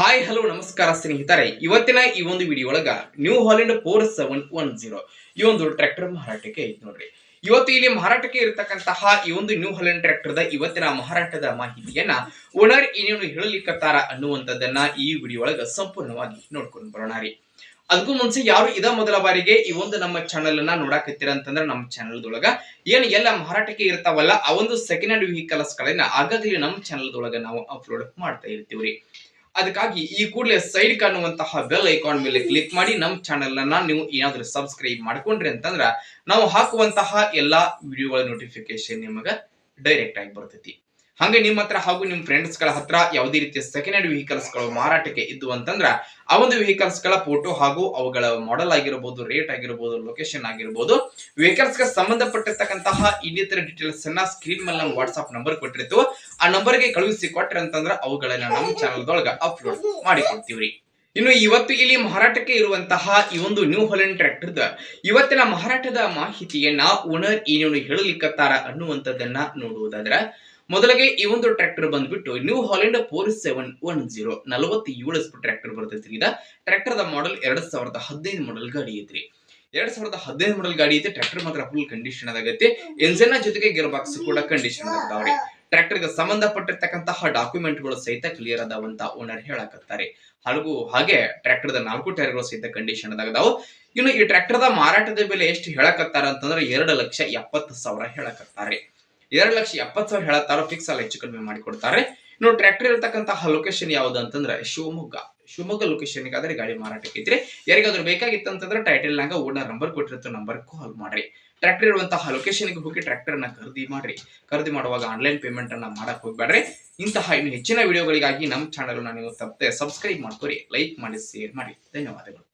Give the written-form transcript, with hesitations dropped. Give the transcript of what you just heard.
Hi hello ನಮಸ್ಕಾರ ಸ್ನೇಹಿತರೆ, ಇವತ್ತಿನ ಈ ಒಂದು ವಿಡಿಯೋ ಒಳಗ ನ್ಯೂ ಹಾಲೆಂಡ್ 4710 ಈ ಒಂದು ಟ್ರ್ಯಾಕ್ಟರ್ ಮಾರಾಟಕ್ಕೆ ಐತಿ ನೋಡ್ರಿ. ಇವತ್ತು ಇಲ್ಲಿ ಮಾರಾಟಕ್ಕೆ ಇರತಕ್ಕಂತಹ ಈ ಒಂದು ನ್ಯೂ ಹಾಲೆಂಡ್ ಟ್ರ್ಯಾಕ್ಟರ್ ದ ಇವತ್ತಿನ ಮಾರಾಟದ ಮಾಹಿತಿಯನ್ನ ಓನರ್ ಏನೇನು ಹೇಳಲಿಕ್ಕತ್ತಾರ ಅನ್ನುವಂಥದ್ದನ್ನ ಈ ವಿಡಿಯೋ ಒಳಗ ಸಂಪೂರ್ಣವಾಗಿ ನೋಡ್ಕೊಂಡು ಬರೋಣ ರೀ. ಅದಕ್ಕೂ ಮುಂಚೆ ಯಾರು ಇದ ಮೊದಲ ಬಾರಿಗೆ ಈ ಒಂದು ನಮ್ಮ ಚಾನೆಲ್ ಅನ್ನ ನೋಡಾಕತ್ತೀರ ಅಂತಂದ್ರೆ ನಮ್ಮ ಚಾನೆಲ್ ದೊಳಗ ಏನ್ ಎಲ್ಲ ಮಾರಾಟಕ್ಕೆ ಇರ್ತಾವಲ್ಲ ಆ ಒಂದು ಸೆಕೆಂಡ್ ಹ್ಯಾಂಡ್ ವೆಹಿಕಲ್ಸ್ ಗಳನ್ನ ಆಗಾಗಲೇ ನಮ್ಮ ಚಾನೆಲ್ ದೊಳಗ ನಾವು ಅಪ್ಲೋಡ್ ಮಾಡ್ತಾ ಇರ್ತೀವ್ರಿ. ಅದಕ್ಕಾಗಿ ಈ ಕೂಡಲೇ ಸೈಡ್ ಕಾಣುವಂತಹ ಬೆಲ್ ಐಕಾನ್ ಮೇಲೆ ಕ್ಲಿಕ್ ಮಾಡಿ ನಮ್ಮ ಚಾನೆಲ್ ಅನ್ನ ನೀವು ಏನಾದ್ರೂ ಸಬ್ಸ್ಕ್ರೈಬ್ ಮಾಡ್ಕೊಂಡ್ರಿ ಅಂತಂದ್ರ ನಾವು ಹಾಕುವಂತಹ ಎಲ್ಲಾ ವಿಡಿಯೋಗಳ ನೋಟಿಫಿಕೇಶನ್ ನಿಮಗ ಡೈರೆಕ್ಟ್ ಆಗಿ ಬರ್ತೈತಿ. ಹಂಗೆ ನಿಮ್ಮ ಹತ್ರ ಹಾಗೂ ನಿಮ್ಮ ಫ್ರೆಂಡ್ಸ್ ಗಳ ಹತ್ರ ಯಾವುದೇ ರೀತಿಯ ಸೆಕೆಂಡ್ ಹ್ಯಾಂಡ್ ವೆಹಿಕಲ್ಸ್ ಗಳು ಮಾರಾಟಕ್ಕೆ ಇದ್ದು ಅಂತಂದ್ರ ಆ ಒಂದು ವೆಹಿಕಲ್ಸ್ ಗಳ ಫೋಟೋ ಹಾಗೂ ಅವುಗಳ ಮಾಡೆಲ್ ಆಗಿರಬಹುದು, ರೇಟ್ ಆಗಿರಬಹುದು, ಲೊಕೇಶನ್ ಆಗಿರಬಹುದು, ವೆಹಿಕಲ್ಸ್ ಗೆ ಸಂಬಂಧಪಟ್ಟಿರ್ತಕ್ಕಂತಹ ಇನ್ನಿತರ ಡೀಟೇಲ್ಸ್ ಅನ್ನ ಸ್ಕ್ರೀನ್ ಮೇಲೆ ನಮ್ಮ ವಾಟ್ಸ್ಆಪ್ ನಂಬರ್ ಕೊಟ್ಟಿರ್ತೀವಿ. ಆ ನಂಬರ್ ಗೆ ಕಳುಹಿಸಿ ಕೊಟ್ರಿ ಅಂತಂದ್ರ ಅವುಗಳನ್ನ ನಮ್ಮ ಚಾನಲ್ ದೊಳಗ ಅಪ್ಲೋಡ್ ಮಾಡಿ ಕೊಡ್ತೀವ್ರಿ. ಇನ್ನು ಇವತ್ತು ಇಲ್ಲಿ ಮಾರಾಟಕ್ಕೆ ಇರುವಂತಹ ಈ ಒಂದು ನ್ಯೂ ಹಾಲೆಂಡ್ ಟ್ರ್ಯಾಕ್ಟರ್ ದ ಇವತ್ತಿನ ಮಾರಾಟದ ಮಾಹಿತಿಯನ್ನ ಓನರ್ ಏನೇನು ಹೇಳಲಿಕ್ಕತ್ತಾರ ಅನ್ನುವಂಥದ್ದನ್ನ ನೋಡುವುದಾದ್ರೆ, ಮೊದಲಿಗೆ ಈ ಒಂದು ಟ್ರ್ಯಾಕ್ಟರ್ ಬಂದ್ಬಿಟ್ಟು ನ್ಯೂ ಹಾಲೆಂಡ್ 4710 47 ಸ್ಪೀಡ್ ಟ್ರ್ಯಾಕ್ಟರ್ ಬರ್ತೈತ್ರಿ. ಇದ ಟ್ರ್ಯಾಕ್ಟರ್ ದ ಮಾಡೆಲ್ 2015 ಮಾಡೆಲ್ ಗಾಡಿ ಐತ್ರಿ. 2015 ಮಾಡೆಲ್ ಗಾಡಿ ಐತಿ. ಟ್ರ್ಯಾಕ್ಟರ್ ಮಾತ್ರ ಫುಲ್ ಕಂಡೀಷನ್ ಆಗೈತಿ. ಎಂಜಿನ್ ಜೊತೆಗೆ ಗೇರ್ ಬಾಕ್ಸ್ ಕೂಡ ಕಂಡೀಷನ್ ಆಗ್ತಾವ್ರಿ. ಟ್ರ್ಯಾಕ್ಟರ್ ಗೆ ಸಂಬಂಧಪಟ್ಟಿರ್ತಕ್ಕಂತಹ ಡಾಕ್ಯುಮೆಂಟ್ ಗಳು ಸಹಿತ ಕ್ಲಿಯರ್ ಅದಾವಂತ ಓನರ್ ಹೇಳಕತ್ತಾರೆ. ಹಾಗೆ ಟ್ರ್ಯಾಕ್ಟರ್ ದ 4 ಟೈರ್ ಗಳು ಸಹಿತ ಕಂಡೀಷನ್ ಅದಾವ. ಇನ್ನು ಈ ಟ್ರ್ಯಾಕ್ಟರ್ ದ ಮಾರಾಟದ ಬೆಲೆ ಎಷ್ಟು ಹೇಳಕತ್ತಾರ ಅಂತಂದ್ರೆ 2,70,000 ಹೇಳಕತ್ತಾರೆ. 2,70,000 ಹೇಳತ್ತಾರ. ಫಿಕ್ಸ್ ಅಲ್ಲ, ಹೆಚ್ಚು ಕಡಿಮೆ ಮಾಡಿ ಕೊಡ್ತಾರೆ. ಇನ್ನು ಟ್ರ್ಯಾಕ್ಟರ್ ಇರತಕ್ಕಂತಹ ಲೊಕೇಶನ್ ಯಾವ್ದು ಅಂತಂದ್ರೆ ಶಿವಮೊಗ್ಗ ಲೊಕೇಶನ್ ಗಾದ್ರೆ ಗಾಡಿ ಮಾರಾಟಕ್ಕೆ ಐತ್ರಿ. ಯಾರಿಗಾದ್ರೂ ಬೇಕಾಗಿತ್ತು ಅಂತಂದ್ರೆ ಟೈಟಲ್ ನಾಗ ಓನರ್ ನಂಬರ್ ಕೊಟ್ಟಿರ್ತ ನಂಬರ್ ಕಾಲ್ ಮಾಡ್ರಿ. ಟ್ರ್ಯಾಕ್ಟರ್ ಇರುವಂತಹ ಲೊಕೇಶನ್ ಗೆ ಹೋಗಿ ಟ್ರ್ಯಾಕ್ಟರ್ ನ ಖರೀದಿ ಮಾಡ್ರಿ. ಖರೀದಿ ಮಾಡುವಾಗ ಆನ್ಲೈನ್ ಪೇಮೆಂಟ್ ಅನ್ನ ಮಾಡಕ್ ಹೋಗ್ಬೇಡ್ರಿ. ಇಂತಹ ಇನ್ನು ಹೆಚ್ಚಿನ ವಿಡಿಯೋಗಳಿಗಾಗಿ ನಮ್ಮ ಚಾನೆಲ್ ನೀವು ತಪ್ಪದೆ ಸಬ್ಸ್ಕ್ರೈಬ್ ಮಾಡ್ಕೊರಿ, ಲೈಕ್ ಮಾಡಿ, ಶೇರ್ ಮಾಡಿ. ಧನ್ಯವಾದಗಳು.